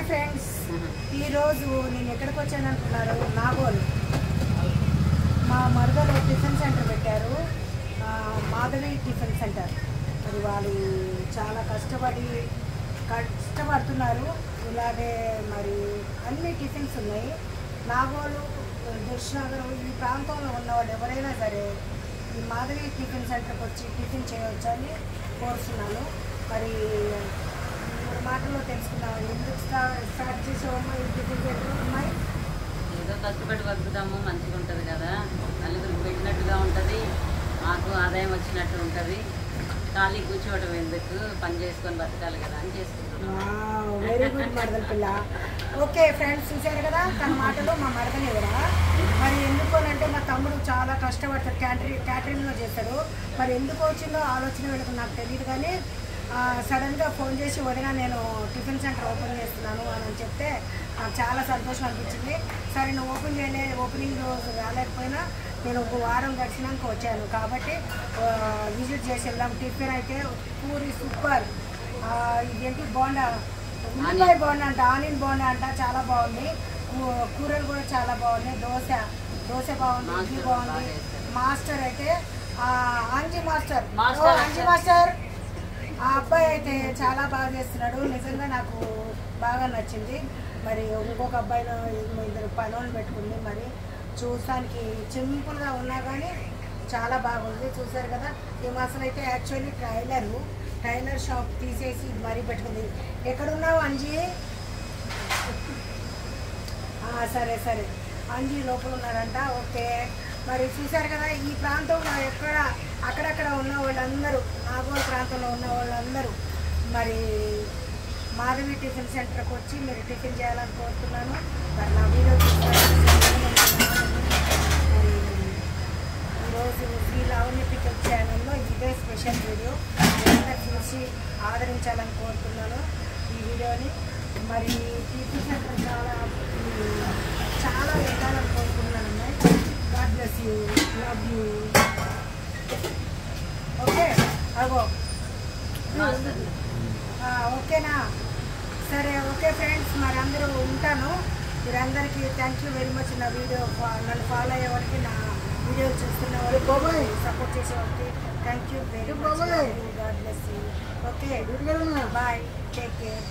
Friends, ఈరోజు నేను ఎక్కడికి వచ్చానంటున్నారు? నాగోల్. మా మరదలు టిఫిన్ సెంటర్ పెట్టారు, మాధవి టిఫిన్ సెంటర్. మరి వాళ్ళు చాలా కష్టపడుతున్నారు. ఇలాగే మరి అన్ని టిఫిన్స్ ఉన్నాయి. నాగోలు, దుర్షనగర్ ఈ ప్రాంతంలో ఉన్నవాళ్ళు ఎవరైనా సరే ఈ మాధవి టిఫిన్ సెంటర్కి వచ్చి టిఫిన్ చేయవచ్చని కోరుతున్నాను. మరి మాటల్లో తెలుసుకున్నాం. ఎందుకు స్టార్ట్ చేసామమ్మా ఈ టిఫిన్ సెంటర్? అమ్మాయి ఏదో కష్టపడి బతుకుతాము, మంచిగా ఉంటుంది కదా, నలుగురికి పెట్టినట్టుగా ఉంటుంది, మాకు ఆదాయం వచ్చినట్టు ఉంటుంది. ఖాళీ కూర్చోవడం ఎందుకు, పని చేసుకొని బతకాలి కదా అని చేసుకుంటున్నాం. వెరీ గుడ్ మరదల పిల్ల. ఓకే ఫ్రెండ్స్, చూశారు కదా తన మాటలు. మా మరదలే కూడా మరి ఎందుకు అంటే మా తమ్ముడు చాలా కష్టపడతాడు, క్యాటరింగ్లో చేస్తాడు. మరి ఎందుకు వచ్చిందో ఆలోచన వీళ్ళకి నాకు తెలియదు, కానీ సడన్గా ఫోన్ చేసి వదిన నేను టిఫిన్ సెంటర్ ఓపెన్ చేస్తున్నాను అని చెప్తే నాకు చాలా సంతోషం అనిపించింది. సరే నువ్వు ఓపెనింగ్ రోజు రాలేకపోయినా నేను ఒక వారం గడిచినాక వచ్చాను కాబట్టి విజిట్ చేసి వెళ్దాం. టిఫిన్ అయితే పూరి సూపర్, ఇదేంటి బోండా, ఉల్లిపాయ బోండా అంట, ఆనియన్ బోండా అంట, చాలా బాగుంది. కూరలు కూడా చాలా బాగున్నాయి. దోశ బాగుంది, ఇడ్లీ బాగుంది. మాస్టర్ అయితే అంజీ మాస్టర్ ఆ అబ్బాయి అయితే చాలా బాగా చేస్తున్నాడు. నిజంగా నాకు బాగా నచ్చింది. మరి ఇంకొక అబ్బాయిలో ఇద్దరు పనులు పెట్టుకుంది. మరి చూడటానికి సింపుల్గా ఉన్నా కానీ చాలా బాగుంది. చూసారు కదా. ఈ మాసం అయితే యాక్చువల్లీ టైలర్ షాప్ తీసేసి మరీ పెట్టుకుంది. ఎక్కడున్నావు అంజీ? సరే అంజీ లోపల ఉన్నారంట. ఓకే, మరి చూశారు కదా ఈ ప్రాంతంలో అక్కడక్కడ ఉన్న వాళ్ళందరూ, నాగోల్ ప్రాంతంలో ఉన్న వాళ్ళందరూ మరి మాధవి టిఫిన్ సెంటర్కి వచ్చి మీరు టిఫిన్ చేయాలని కోరుతున్నాను. మరి నా వీడియో మరి ఈరోజు శ్రీ లావణ్య పికప్ ఛానల్లో ఇదే స్పెషల్ వీడియో చూసి ఆదరించాలని కోరుతున్నాను ఈ వీడియోని. మరి టిఫిన్ సెంటర్ చాలా వెళ్ళాలని కోరుకుంటున్నాను. God bless you, love you. Okay అగో ఓకేనా? సరే ఓకే ఫ్రెండ్స్, మరి అందరూ ఉంటాను. మీరందరికీ థ్యాంక్ యూ వెరీ మచ్. నా వీడియో నన్ను ఫాలో అయ్యే వారికి, నా వీడియోలు చూస్తున్న వారికి, సపోర్ట్ చేసే వారికి thank you very much. God bless you. Okay, bye, take care.